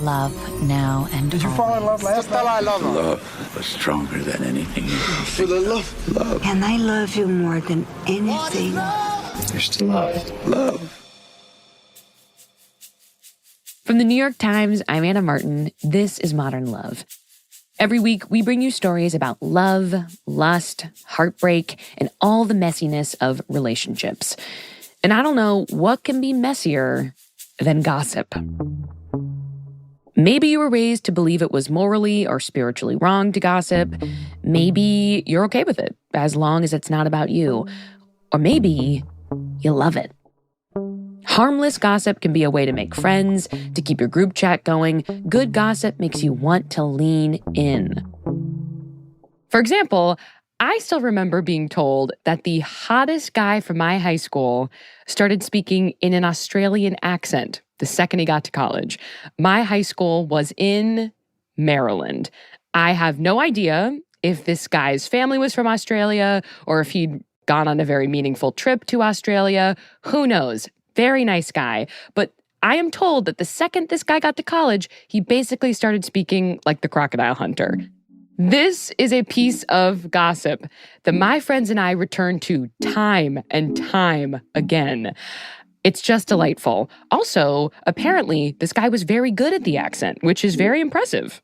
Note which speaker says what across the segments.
Speaker 1: love now and
Speaker 2: Did you fall in love last night?
Speaker 3: I love her.
Speaker 4: Love was stronger than anything.
Speaker 3: For the love.
Speaker 4: Love.
Speaker 5: And I love you more than anything.
Speaker 4: There's still love. Love.
Speaker 6: From the New York Times, I'm Anna Martin. This is Modern Love. Every week, we bring you stories about love, lust, heartbreak, and all the messiness of relationships. And I don't know what can be messier than gossip. Maybe you were raised to believe it was morally or spiritually wrong to gossip. Maybe you're okay with it, as long as it's not about you. Or maybe you love it. Harmless gossip can be a way to make friends, to keep your group chat going. Good gossip makes you want to lean in. For example, I still remember being told that the hottest guy from my high school started speaking in an Australian accent the second he got to college. My high school was in Maryland. I have no idea if this guy's family was from Australia or if he'd gone on a very meaningful trip to Australia. Who knows? Very nice guy. But I am told that the second this guy got to college, he basically started speaking like the crocodile hunter. This is a piece of gossip that my friends and I return to time and time again. It's just delightful. Also, apparently, this guy was very good at the accent, which is very impressive.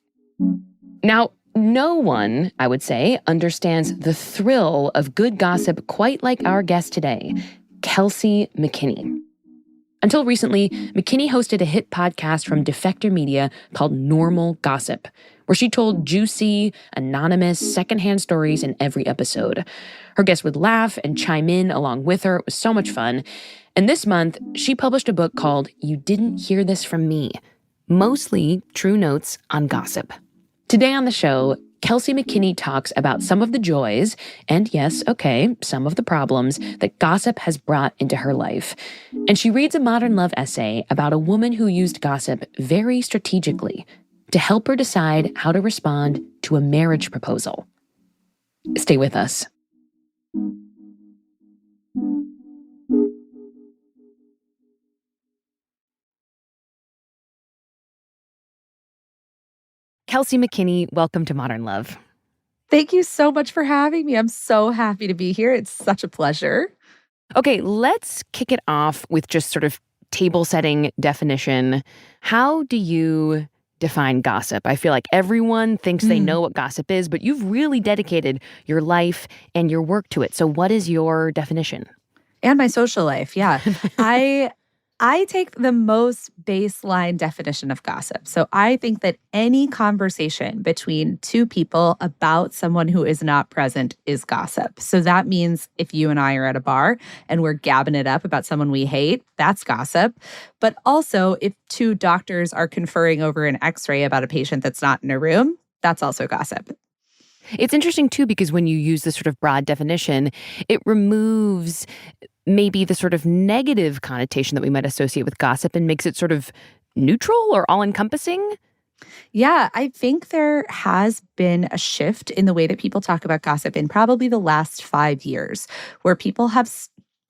Speaker 6: Now, no one, I would say, understands the thrill of good gossip quite like our guest today, Kelsey McKinney. Until recently, McKinney hosted a hit podcast from Defector Media called Normal Gossip, where she told juicy, anonymous, secondhand stories in every episode. Her guests would laugh and chime in along with her. It was so much fun. And this month, she published a book called You Didn't Hear This From Me, mostly true notes on gossip. Today on the show, Kelsey McKinney talks about some of the joys, and yes, okay, some of the problems that gossip has brought into her life. And she reads a Modern Love essay about a woman who used gossip very strategically to help her decide how to respond to a marriage proposal. Stay with us. Kelsey McKinney, welcome to Modern Love.
Speaker 7: Thank you so much for having me. I'm so happy to be here. It's such a pleasure.
Speaker 6: Okay, let's kick it off with just sort of table setting definition. How do you define gossip? I feel like everyone thinks they know what gossip is, but you've really dedicated your life and your work to it. So what is your definition?
Speaker 7: And my social life, yeah. I take the most baseline definition of gossip. So I think that any conversation between two people about someone who is not present is gossip. So that means if you and I are at a bar and we're gabbing it up about someone we hate, that's gossip. But also if two doctors are conferring over an x-ray about a patient that's not in a room, that's also gossip.
Speaker 6: It's interesting, too, because when you use this sort of broad definition, it removes maybe the sort of negative connotation that we might associate with gossip and makes it sort of neutral or all-encompassing.
Speaker 7: Yeah, I think there has been a shift in the way that people talk about gossip in probably the last 5 years, where people have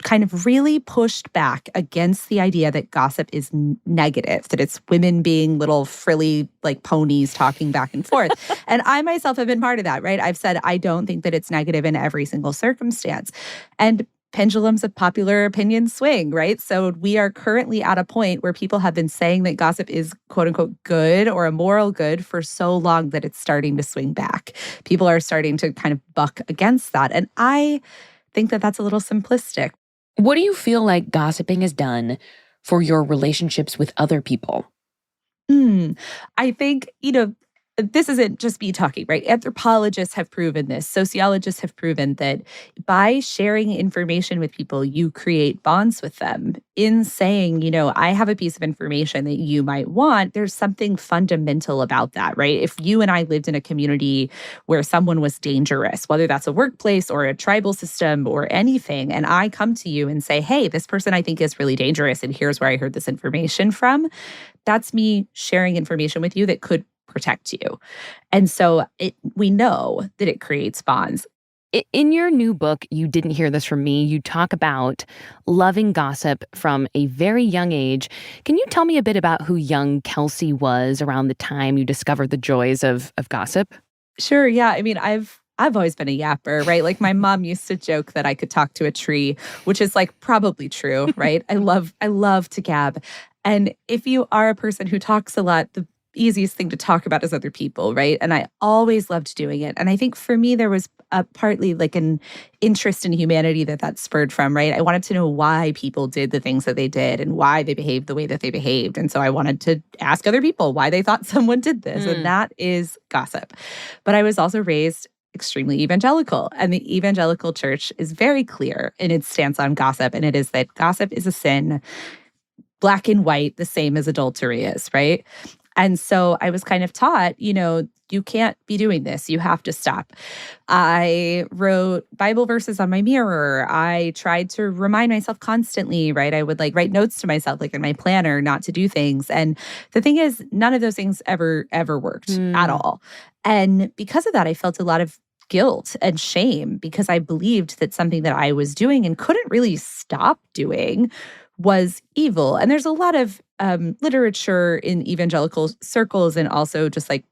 Speaker 7: kind of really pushed back against the idea that gossip is negative, that it's women being little frilly like ponies talking back and forth. And I myself have been part of that, right? I've said I don't think that it's negative in every single circumstance. And pendulums of popular opinion swing, right? So we are currently at a point where people have been saying that gossip is quote unquote good or a moral good for so long that it's starting to swing back. People are starting to kind of buck against that. And I think that that's a little simplistic.
Speaker 6: What do you feel like gossiping has done for your relationships with other people?
Speaker 7: I think, this isn't just me talking, right? Anthropologists have proven this. Sociologists have proven that by sharing information with people, you create bonds with them. In saying, I have a piece of information that you might want, there's something fundamental about that, right? If you and I lived in a community where someone was dangerous, whether that's a workplace or a tribal system or anything, and I come to you and say, hey, this person I think is really dangerous, and here's where I heard this information from, that's me sharing information with you that could protect you. And so we know that it creates bonds.
Speaker 6: In your new book, You Didn't Hear This From Me, you talk about loving gossip from a very young age. Can you tell me a bit about who young Kelsey was around the time you discovered the joys of gossip?
Speaker 7: Sure. Yeah. I mean, I've always been a yapper, right? Like my mom used to joke that I could talk to a tree, which is like probably true, right? I love to gab. And if you are a person who talks a lot, the easiest thing to talk about is other people, right? And I always loved doing it. And I think for me, there was partly like an interest in humanity that spurred from, right? I wanted to know why people did the things that they did and why they behaved the way that they behaved. And so I wanted to ask other people why they thought someone did this. And that is gossip. But I was also raised extremely evangelical. And the evangelical church is very clear in its stance on gossip. And it is that gossip is a sin, black and white, the same as adultery is, right? And so I was kind of taught, you can't be doing this. You have to stop. I wrote Bible verses on my mirror. I tried to remind myself constantly, right? I would like write notes to myself, like in my planner, not to do things. And the thing is, none of those things ever worked at all. And because of that, I felt a lot of guilt and shame because I believed that something that I was doing and couldn't really stop doing was evil. And there's a lot of literature in evangelical circles and also just like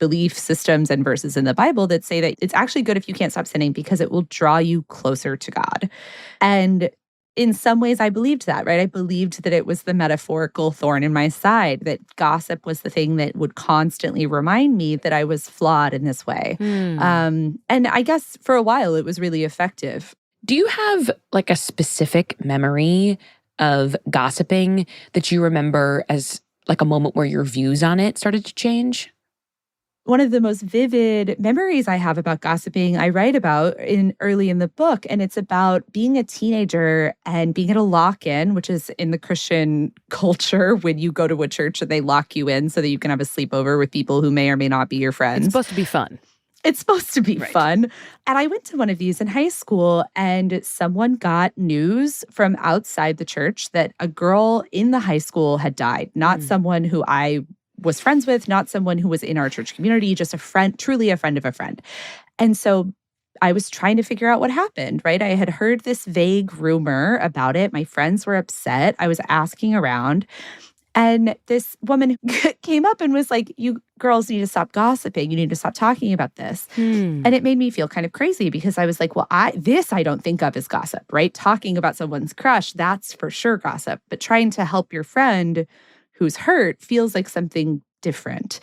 Speaker 7: belief systems and verses in the Bible that say that it's actually good if you can't stop sinning because it will draw you closer to God. And in some ways, I believed that, right? I believed that it was the metaphorical thorn in my side, that gossip was the thing that would constantly remind me that I was flawed in this way. And I guess for a while, it was really effective.
Speaker 6: Do you have like a specific memory of gossiping that you remember as like a moment where your views on it started to change?
Speaker 7: One of the most vivid memories I have about gossiping, I write about early in the book, and it's about being a teenager and being at a lock-in, which is in the Christian culture when you go to a church and they lock you in so that you can have a sleepover with people who may or may not be your friends.
Speaker 6: It's supposed to be fun.
Speaker 7: It's supposed to be fun. And I went to one of these in high school, and someone got news from outside the church that a girl in the high school had died, not someone who I was friends with, not someone who was in our church community, just a friend, truly a friend of a friend. And so I was trying to figure out what happened, right? I had heard this vague rumor about it. My friends were upset. I was asking around. And this woman came up and was like, you girls need to stop gossiping. You need to stop talking about this. And it made me feel kind of crazy because I was like, well, I don't think of as gossip, right? Talking about someone's crush, that's for sure gossip. But trying to help your friend who's hurt feels like something different.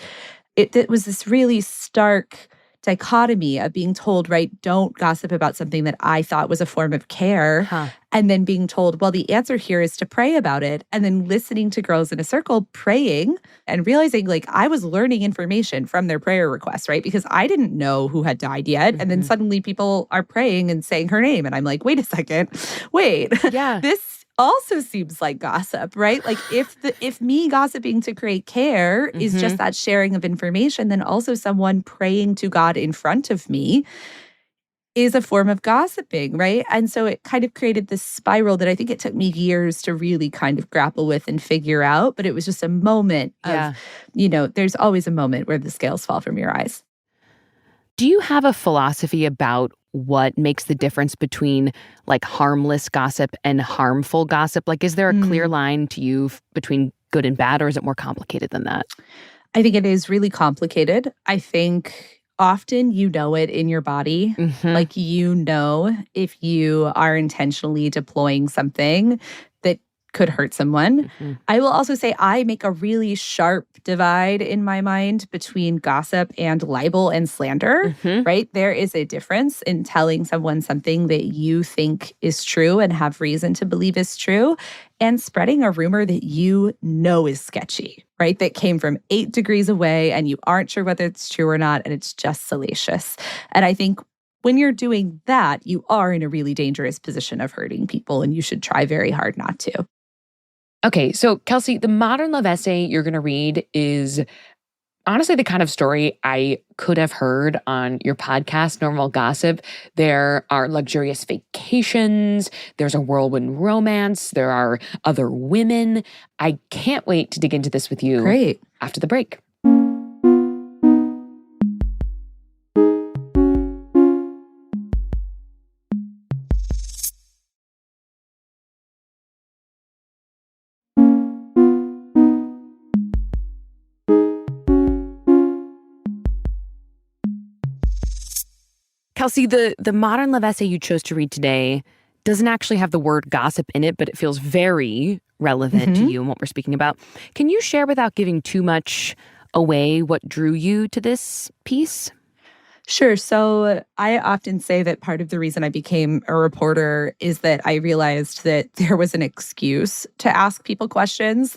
Speaker 7: It was this really stark dichotomy of being told, right, don't gossip about something that I thought was a form of care. And then being told, well, the answer here is to pray about it. And then listening to girls in a circle praying and realizing like I was learning information from their prayer requests, right? Because I didn't know who had died yet. And then suddenly people are praying and saying her name. And I'm like, wait a second, this also seems like gossip, right? Like if me gossiping to create care is just that sharing of information, then also someone praying to God in front of me is a form of gossiping, right? And so it kind of created this spiral that I think it took me years to really kind of grapple with and figure out. But it was just a moment of, there's always a moment where the scales fall from your eyes.
Speaker 6: Do you have a philosophy about what makes the difference between like harmless gossip and harmful gossip? Like, is there a clear line to you between good and bad, or is it more complicated than that?
Speaker 7: I think it is really complicated. I think often you know it in your body. Like, if you are intentionally deploying something that could hurt someone. I will also say I make a really sharp divide in my mind between gossip and libel and slander, right? There is a difference in telling someone something that you think is true and have reason to believe is true, and spreading a rumor that you know is sketchy, right? That came from 8 degrees away and you aren't sure whether it's true or not, and it's just salacious. And I think when you're doing that, you are in a really dangerous position of hurting people, and you should try very hard not to.
Speaker 6: Okay, so Kelsey, the modern love essay you're going to read is honestly the kind of story I could have heard on your podcast, Normal Gossip. There are luxurious vacations. There's a whirlwind romance. There are other women. I can't wait to dig into this with you.
Speaker 7: Great.
Speaker 6: After the break. Kelsey, the modern love essay you chose to read today doesn't actually have the word gossip in it, but it feels very relevant to you and what we're speaking about. Can you share, without giving too much away, what drew you to this piece?
Speaker 7: Sure. So I often say that part of the reason I became a reporter is that I realized that there was an excuse to ask people questions.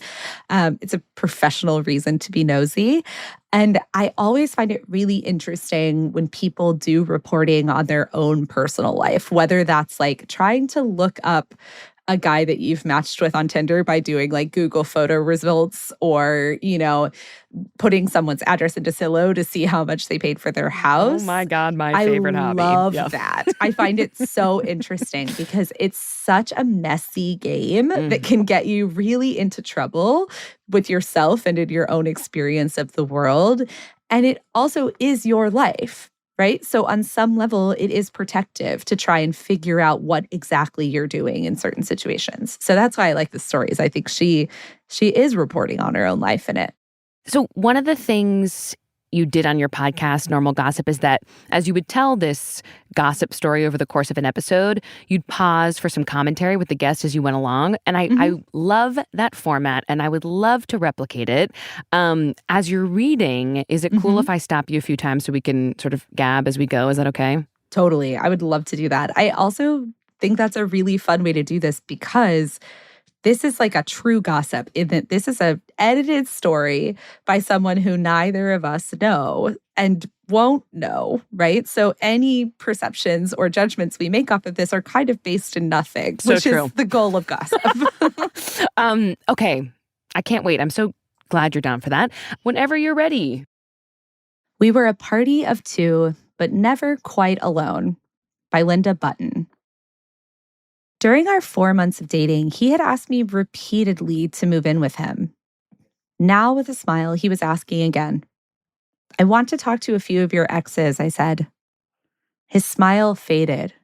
Speaker 7: It's a professional reason to be nosy. And I always find it really interesting when people do reporting on their own personal life, whether that's like trying to look up a guy that you've matched with on Tinder by doing like Google photo results, or, putting someone's address into Zillow to see how much they paid for their house.
Speaker 6: Oh my God, my favorite hobby.
Speaker 7: I love that. I find it so interesting because it's such a messy game that can get you really into trouble with yourself and in your own experience of the world. And it also is your life. Right? So on some level, it is protective to try and figure out what exactly you're doing in certain situations. So that's why I like the stories. I think she is reporting on her own life in it.
Speaker 6: So one of the things you did on your podcast, Normal Gossip, is that as you would tell this gossip story over the course of an episode, you'd pause for some commentary with the guest as you went along. And I love that format, and I would love to replicate it. As you're reading, is it cool if I stop you a few times so we can sort of gab as we go? Is that okay?
Speaker 7: Totally. I would love to do that. I also think that's a really fun way to do this because this is like a true gossip in that this is an edited story by someone who neither of us know and won't know, right? So any perceptions or judgments we make off of this are kind of based in nothing, which is the goal of gossip.
Speaker 6: Okay. I can't wait. I'm so glad you're down for that. Whenever you're ready.
Speaker 7: We Were a Party of Two, but Never Quite Alone by Linda Button. During our 4 months of dating, he had asked me repeatedly to move in with him. Now, with a smile, he was asking again. I want to talk to a few of your exes, I said. His smile faded.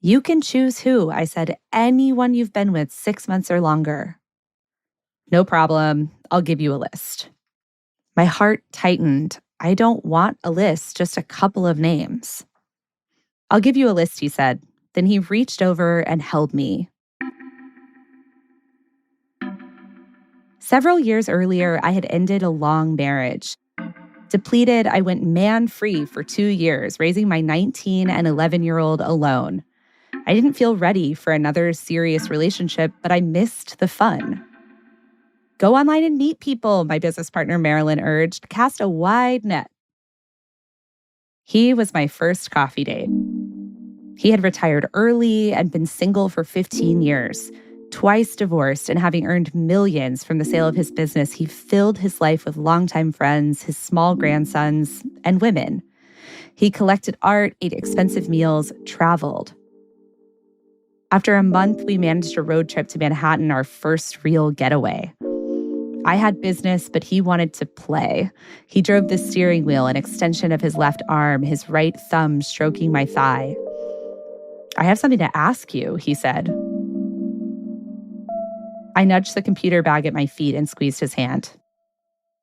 Speaker 7: You can choose who, I said. Anyone you've been with 6 months or longer. No problem. I'll give you a list. My heart tightened. I don't want a list, just a couple of names. I'll give you a list, he said. Then he reached over and held me. Several years earlier, I had ended a long marriage. Depleted, I went man-free for 2 years, raising my 19 and 11-year-old alone. I didn't feel ready for another serious relationship, but I missed the fun. Go online and meet people, my business partner Marilyn urged. Cast a wide net. He was my first coffee date. He had retired early and been single for 15 years. Twice divorced, and having earned millions from the sale of his business, he filled his life with longtime friends, his small grandsons, and women. He collected art, ate expensive meals, traveled. After a month, we managed a road trip to Manhattan, our first real getaway. I had business, but he wanted to play. He drove the steering wheel, an extension of his left arm, his right thumb stroking my thigh. I have something to ask you, he said. I nudged the computer bag at my feet and squeezed his hand.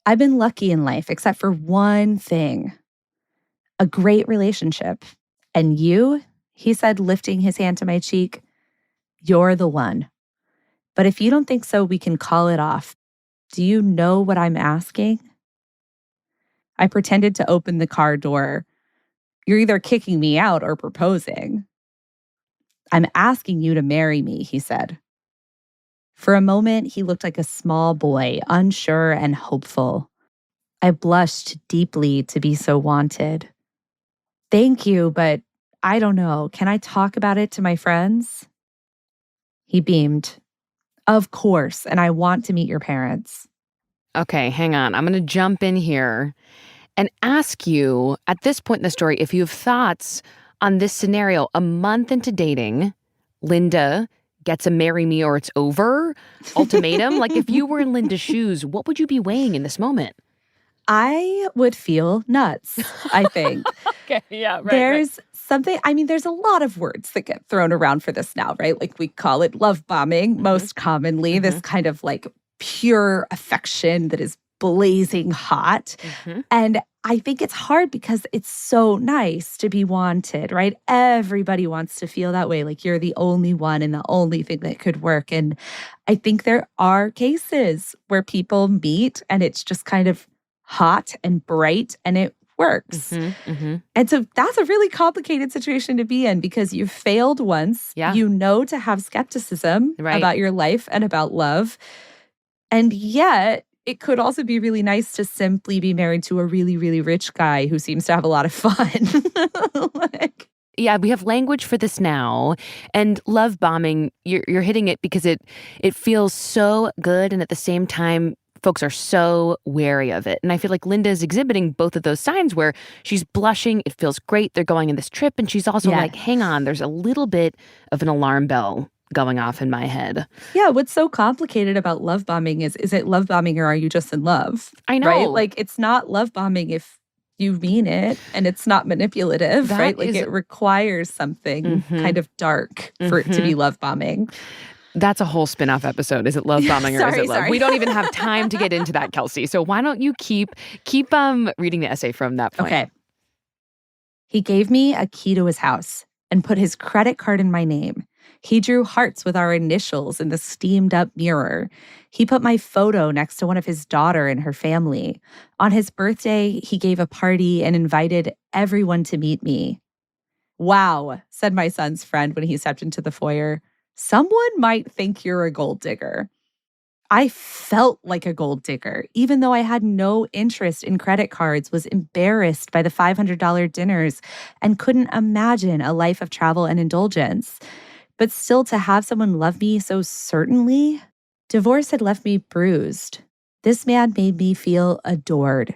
Speaker 7: I've been lucky in life, except for one thing. A great relationship. And you, he said, lifting his hand to my cheek, you're the one. But if you don't think so, we can call it off. Do you know what I'm asking? I pretended to open the car door. You're either kicking me out or proposing. I'm asking you to marry me, he said. For a moment, he looked like a small boy, unsure and hopeful. I blushed deeply to be so wanted. Thank you, but I don't know. Can I talk about it to my friends? He beamed. Of course, and I want to meet your parents.
Speaker 6: Okay, hang on. I'm going to jump in here and ask you, at this point in the story, if you have thoughts on this scenario. A month into dating, Linda gets a marry me or it's over ultimatum. Like, if you were in Linda's shoes, what would you be weighing in this moment?
Speaker 7: I would feel nuts, I think.
Speaker 6: Okay, yeah, right.
Speaker 7: There's something, there's a lot of words that get thrown around for this now, right? Like, we call it love bombing most commonly, this kind of like pure affection that is blazing hot. And I think it's hard because it's so nice to be wanted, right? Everybody wants to feel that way, like you're the only one and the only thing that could work. And I think there are cases where people meet and it's just kind of hot and bright and it works. And so that's a really complicated situation to be in because you've failed once.
Speaker 6: Yeah.
Speaker 7: You know to have skepticism about your life and about love. And yet, it could also be really nice to simply be married to a really, really rich guy who seems to have a lot of fun.
Speaker 6: Yeah, we have language for this now. And love bombing, you're hitting it because it feels so good. And at the same time, folks are so wary of it. And I feel like Linda is exhibiting both of those signs where she's blushing. It feels great. They're going on this trip. And she's also like, hang on, there's a little bit of an alarm bell going off in my head.
Speaker 7: Yeah, what's so complicated about love bombing is it love bombing or are you just in love?
Speaker 6: I know.
Speaker 7: Right? Like, it's not love bombing if you mean it and it's not manipulative, right? Like, it requires something kind of dark for it to be love bombing.
Speaker 6: That's a whole spin-off episode. Is it love bombing or is it love?
Speaker 7: Sorry.
Speaker 6: We don't even have time to get into that, Kelsey. So why don't you keep reading the essay from that point?
Speaker 7: Okay. He gave me a key to his house and put his credit card in my name. He drew hearts with our initials in the steamed up mirror. He put my photo next to one of his daughter and her family. On his birthday, he gave a party and invited everyone to meet me. Wow, said my son's friend when he stepped into the foyer. Someone might think you're a gold digger. I felt like a gold digger, even though I had no interest in credit cards, was embarrassed by the $500 dinners, and couldn't imagine a life of travel and indulgence. But still, to have someone love me so certainly, divorce had left me bruised. This man made me feel adored.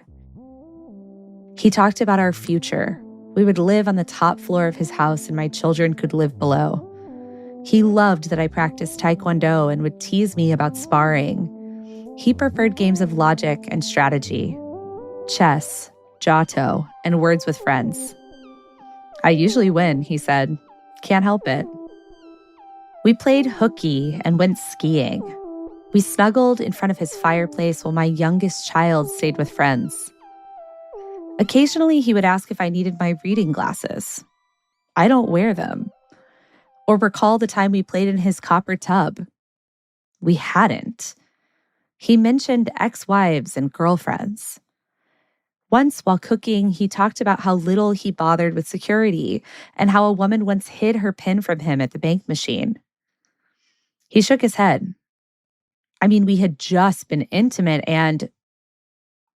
Speaker 7: He talked about our future. We would live on the top floor of his house and my children could live below. He loved that I practiced Taekwondo and would tease me about sparring. He preferred games of logic and strategy, chess, Giotto, and words with friends. I usually win, he said. Can't help it. We played hooky and went skiing. We snuggled in front of his fireplace while my youngest child stayed with friends. Occasionally, he would ask if I needed my reading glasses. I don't wear them. Or recall the time we played in his copper tub. We hadn't. He mentioned ex-wives and girlfriends. Once, while cooking, he talked about how little he bothered with security and how a woman once hid her PIN from him at the bank machine. He shook his head. I mean, we had just been intimate and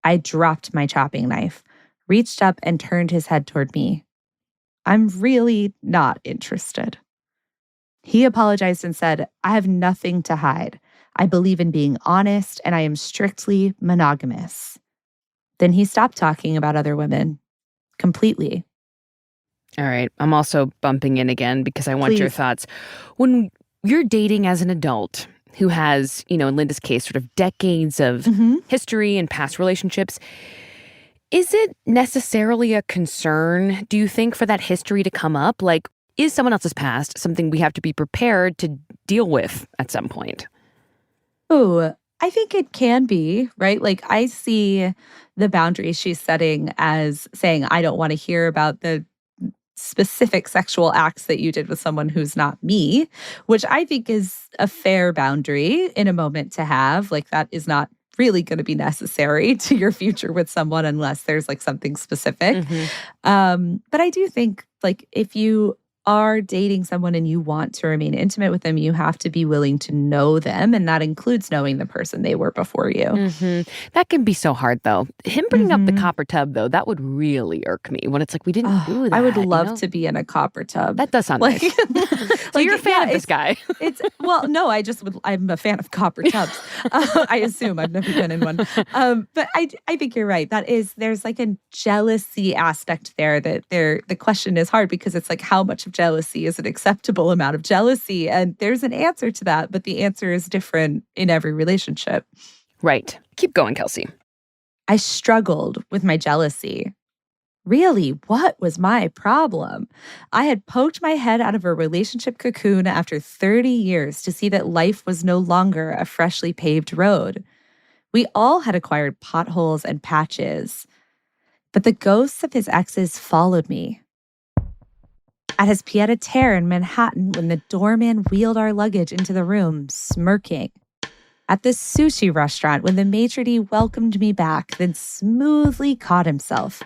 Speaker 7: I dropped my chopping knife, reached up and turned his head toward me. I'm really not interested. He apologized and said, I have nothing to hide. I believe in being honest and I am strictly monogamous. Then he stopped talking about other women completely.
Speaker 6: All right. I'm also bumping in again because I want your thoughts. When you're dating as an adult who has, in Linda's case, sort of decades of history and past relationships, is it necessarily a concern, do you think, for that history to come up? Like, is someone else's past something we have to be prepared to deal with at some point?
Speaker 7: Oh, I think it can be, right? Like, I see the boundaries she's setting as saying, I don't want to hear about the specific sexual acts that you did with someone who's not me, which I think is a fair boundary in a moment to have. Like, that is not really going to be necessary to your future with someone unless there's like something specific. But I do think, like, if you are dating someone and you want to remain intimate with them, you have to be willing to know them. And that includes knowing the person they were before you.
Speaker 6: That can be so hard, though. Him bringing up the copper tub, though, that would really irk me when it's like, we didn't do that.
Speaker 7: I would love to be in a copper tub.
Speaker 6: That does sound
Speaker 7: like,
Speaker 6: nice. So you're a fan of this guy.
Speaker 7: No, I'm a fan of copper tubs. I assume I've never been in one. But I think you're right. There's like a jealousy aspect there the question is hard because it's like, how much of jealousy is an acceptable amount of jealousy? And there's an answer to that, but the answer is different in every relationship.
Speaker 6: Right. Keep going, Kelsey.
Speaker 7: I struggled with my jealousy. Really, what was my problem? I had poked my head out of a relationship cocoon after 30 years to see that life was no longer a freshly paved road. We all had acquired potholes and patches, but the ghosts of his exes followed me. At his pied-à-terre in Manhattan when the doorman wheeled our luggage into the room, smirking. At the sushi restaurant when the maitre d' welcomed me back, then smoothly caught himself.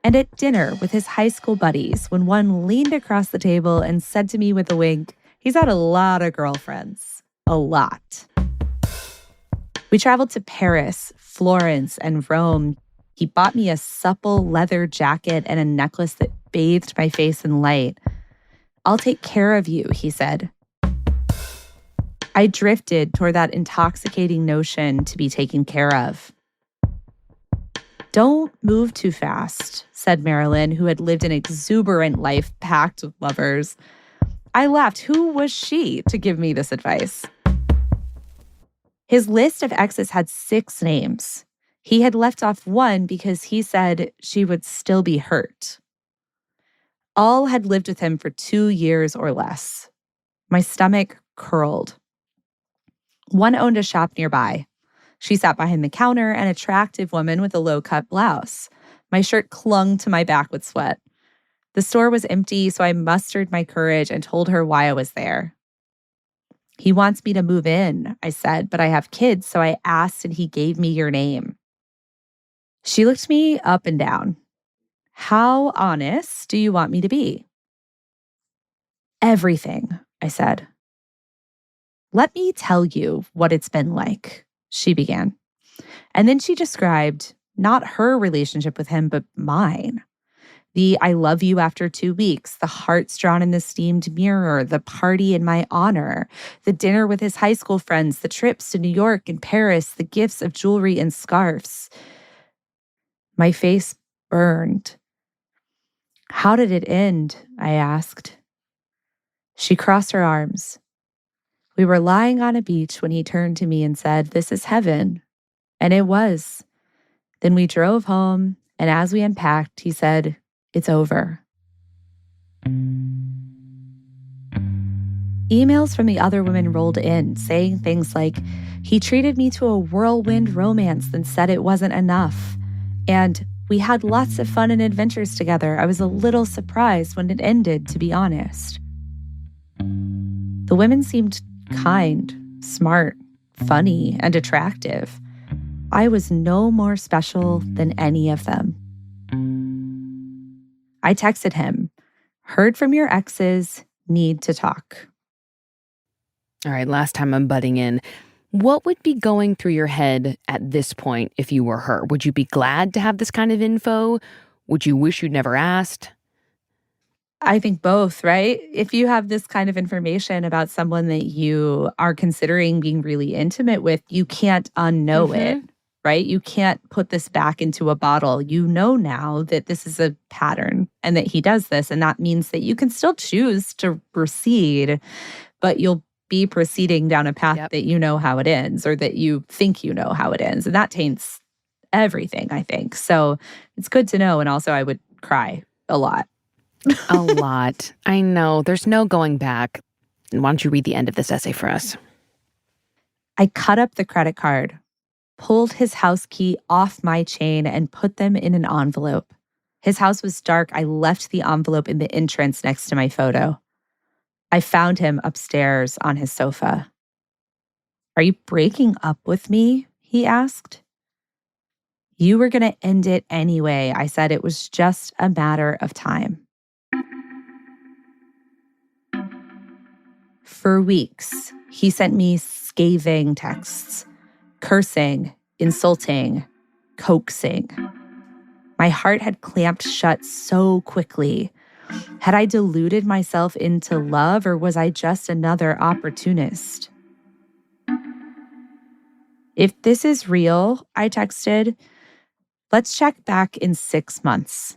Speaker 7: And at dinner with his high school buddies when one leaned across the table and said to me with a wink, "He's had a lot of girlfriends. A lot." We traveled to Paris, Florence, and Rome. He bought me a supple leather jacket and a necklace that bathed my face in light. "I'll take care of you," he said. I drifted toward that intoxicating notion to be taken care of. "Don't move too fast," said Marilyn, who had lived an exuberant life packed with lovers. I laughed. Who was she to give me this advice? His list of exes had 6 names. He had left off one because he said she would still be hurt. All had lived with him for 2 years or less. My stomach curled. One owned a shop nearby. She sat behind the counter, an attractive woman with a low-cut blouse. My shirt clung to my back with sweat. The store was empty, so I mustered my courage and told her why I was there. "He wants me to move in," I said, "but I have kids, so I asked and he gave me your name." She looked me up and down. "How honest do you want me to be?" "Everything," I said. "Let me tell you what it's been like," she began. And then she described not her relationship with him, but mine. The "I love you after 2 weeks," the hearts drawn in the steamed mirror, the party in my honor, the dinner with his high school friends, the trips to New York and Paris, the gifts of jewelry and scarves. My face burned. "How did it end?" I asked. She crossed her arms. "We were lying on a beach when he turned to me and said, 'This is heaven.' And it was. Then we drove home, and as we unpacked, he said, 'It's over.'" Emails from the other women rolled in, saying things like, "He treated me to a whirlwind romance, then said it wasn't enough." And "We had lots of fun and adventures together. I was a little surprised when it ended, to be honest." The women seemed kind, smart, funny, and attractive. I was no more special than any of them. I texted him, "Heard from your exes, need to talk."
Speaker 6: All right, last time I'm butting in. What would be going through your head at this point if you were her? Would you be glad to have this kind of info? Would you wish you'd never asked?
Speaker 7: I think both, right? If you have this kind of information about someone that you are considering being really intimate with, you can't unknow it, right? You can't put this back into a bottle. You know now that this is a pattern and that he does this. And that means that you can still choose to proceed, but you'll be proceeding down a path that you know how it ends, or that you think you know how it ends. And that taints everything, I think. So it's good to know. And also I would cry a lot.
Speaker 6: A lot. I know. There's no going back. Why don't you read the end of this essay for us?
Speaker 7: "I cut up the credit card, pulled his house key off my chain, and put them in an envelope. His house was dark. I left the envelope in the entrance next to my photo. I found him upstairs on his sofa. 'Are you breaking up with me?' he asked. 'You were going to end it anyway.' I said it was just a matter of time." For weeks, he sent me scathing texts, cursing, insulting, coaxing. My heart had clamped shut so quickly. Had I deluded myself into love, or was I just another opportunist? "If this is real," I texted, "let's check back in 6 months.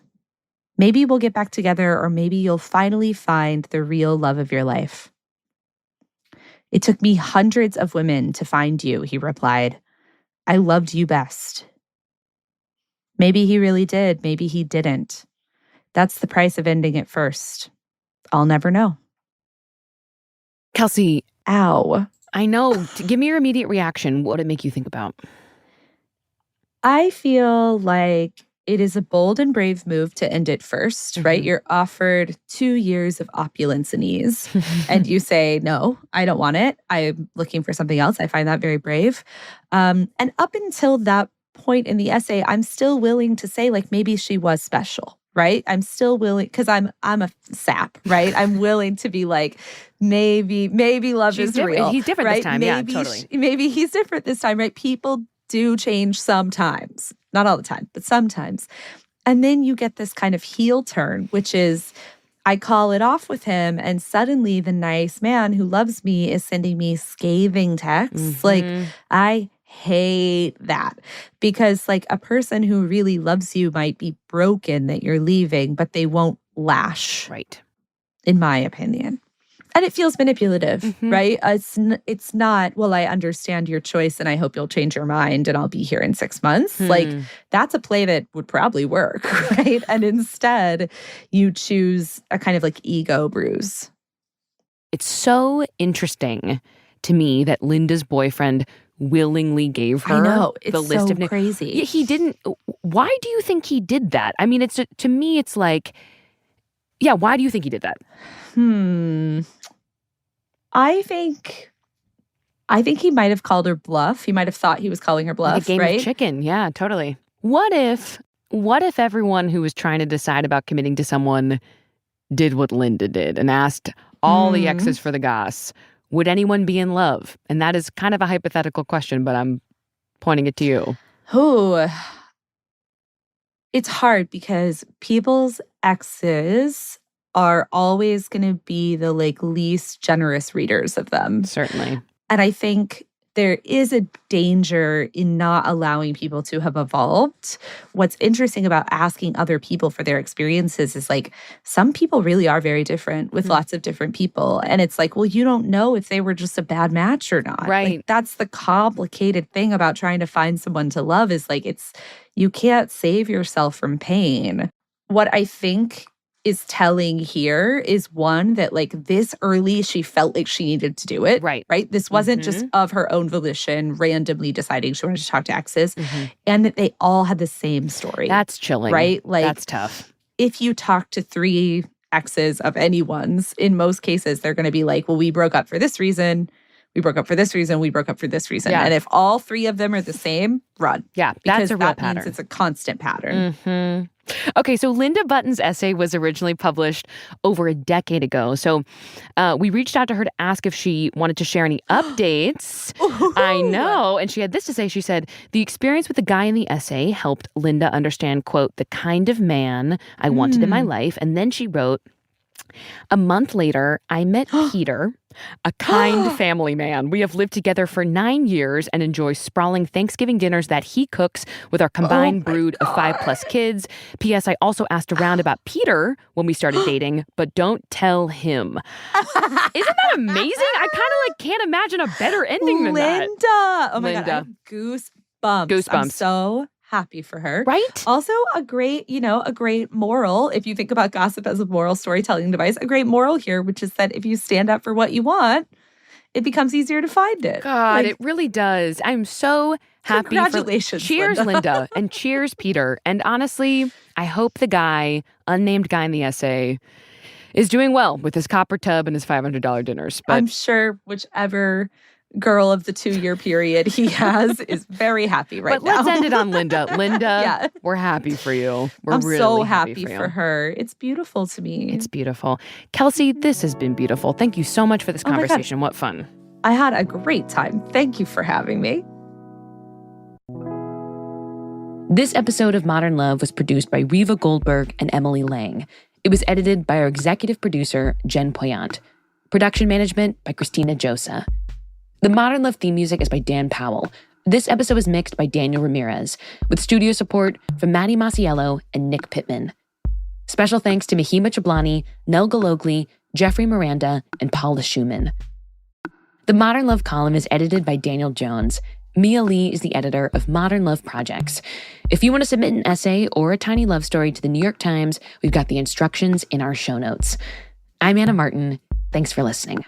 Speaker 7: Maybe we'll get back together, or maybe you'll finally find the real love of your life." "It took me hundreds of women to find you," he replied. "I loved you best." Maybe he really did. Maybe he didn't. That's the price of ending it first. I'll never know.
Speaker 6: Kelsey,
Speaker 7: Ow.
Speaker 6: I know. Give me your immediate reaction. What did it make you think about?
Speaker 7: I feel like it is a bold and brave move to end it 1st, right? You're offered 2 years of opulence and ease, and you say, no, I don't want it. I'm looking for something else. I find that very brave. And up until that point in the essay, I'm still willing to say, like, maybe she was special, right? I'm still willing, because I'm a sap, right? I'm willing to be like, maybe love
Speaker 6: She's
Speaker 7: is
Speaker 6: different.
Speaker 7: real.
Speaker 6: He's different
Speaker 7: right?
Speaker 6: this time.
Speaker 7: Maybe
Speaker 6: Yeah, totally.
Speaker 7: maybe he's different this time, right? People do change sometimes. Not all the time, but sometimes. And then you get this kind of heel turn, which is I call it off with him, and suddenly the nice man who loves me is sending me scathing texts. Like, I hate that, because like a person who really loves you might be broken that you're leaving, but they won't lash,
Speaker 6: Right.
Speaker 7: in my opinion. And it feels manipulative, right? It's not, well, I understand your choice and I hope you'll change your mind and I'll be here in 6 months. Like, that's a play that would probably work, right? And instead, you choose a kind of like ego bruise.
Speaker 6: It's so interesting to me that Linda's boyfriend willingly gave her
Speaker 7: I know, it's
Speaker 6: the list
Speaker 7: so
Speaker 6: of names.
Speaker 7: crazy.
Speaker 6: Yeah, he didn't. Why do you think he did that? I mean, it's to me, it's like, yeah, why do you think he did that?
Speaker 7: I think he might have called her bluff. He might have thought he was calling her bluff,
Speaker 6: Like a game
Speaker 7: right?
Speaker 6: of chicken. Yeah, totally. What if everyone who was trying to decide about committing to someone did what Linda did and asked all the exes for the goss? Would anyone be in love? And that is kind of a hypothetical question, but I'm pointing it to you.
Speaker 7: Ooh. It's hard because people's exes are always going to be the like least generous readers of them.
Speaker 6: Certainly.
Speaker 7: And I think there is a danger in not allowing people to have evolved. What's interesting about asking other people for their experiences is like some people really are very different with lots of different people. And it's like, well, you don't know if they were just a bad match or not.
Speaker 6: Right.
Speaker 7: Like, that's the complicated thing about trying to find someone to love is like you can't save yourself from pain. What I think is telling here is one that like this early she felt like she needed to do it.
Speaker 6: Right.
Speaker 7: This wasn't just of her own volition, randomly deciding she wanted to talk to exes, and that they all had the same story.
Speaker 6: That's chilling.
Speaker 7: Right? Like,
Speaker 6: that's tough.
Speaker 7: if you talk to 3 exes of anyone's, in most cases, they're going to be like, well, we broke up for this reason. We broke up for this reason. We broke up for this reason.
Speaker 6: Yeah.
Speaker 7: And if all 3 of them are the same, run.
Speaker 6: Yeah,
Speaker 7: Because
Speaker 6: that's a real
Speaker 7: that
Speaker 6: pattern.
Speaker 7: means it's a constant pattern.
Speaker 6: Okay, so Linda Button's essay was originally published over a decade ago. So we reached out to her to ask if she wanted to share any updates. I know. And she had this to say. She said, the experience with the guy in the essay helped Linda understand, quote, the kind of man I wanted in my life. And then she wrote, a month later, I met Peter, a kind family man. We have lived together for 9 years and enjoy sprawling Thanksgiving dinners that he cooks with our combined brood of 5+ kids. P.S. I also asked around about Peter when we started dating, but don't tell him. Isn't that amazing? I kind of like can't imagine a better ending than that.
Speaker 7: Linda! Oh my God, I
Speaker 6: Linda.
Speaker 7: have goosebumps.
Speaker 6: Goosebumps.
Speaker 7: I'm so happy for her.
Speaker 6: Right?
Speaker 7: Also, a great moral, if you think about gossip as a moral storytelling device, a great moral here, which is that if you stand up for what you want, it becomes easier to find it.
Speaker 6: God,
Speaker 7: Like,
Speaker 6: it really does. I'm so happy.
Speaker 7: Congratulations,
Speaker 6: Cheers,
Speaker 7: Linda.
Speaker 6: Linda. And cheers, Peter. And honestly, I hope the guy, unnamed guy in the essay, is doing well with his copper tub and his $500 dinners. But
Speaker 7: I'm sure whichever girl of the 2-year period he has is very happy right now.
Speaker 6: let's end it on Linda. Linda,
Speaker 7: Yeah.
Speaker 6: we're happy for you. We're
Speaker 7: I'm
Speaker 6: really
Speaker 7: so happy
Speaker 6: for you.
Speaker 7: for her. It's beautiful to me.
Speaker 6: It's beautiful. Kelsey, this has been beautiful. Thank you so much for this
Speaker 7: Oh my God.
Speaker 6: conversation. What fun.
Speaker 7: I had a great time. Thank you for having me.
Speaker 6: This episode of Modern Love was produced by Riva Goldberg and Emily Lang. It was edited by our executive producer, Jen Poyant. Production management by Christina Josa. The Modern Love theme music is by Dan Powell. This episode was mixed by Daniel Ramirez, with studio support from Maddie Masiello and Nick Pittman. Special thanks to Mahima Chablani, Nell Gologli, Jeffrey Miranda, and Paula Schumann. The Modern Love column is edited by Daniel Jones. Mia Lee is the editor of Modern Love Projects. If you want to submit an essay or a tiny love story to the New York Times, we've got the instructions in our show notes. I'm Anna Martin. Thanks for listening.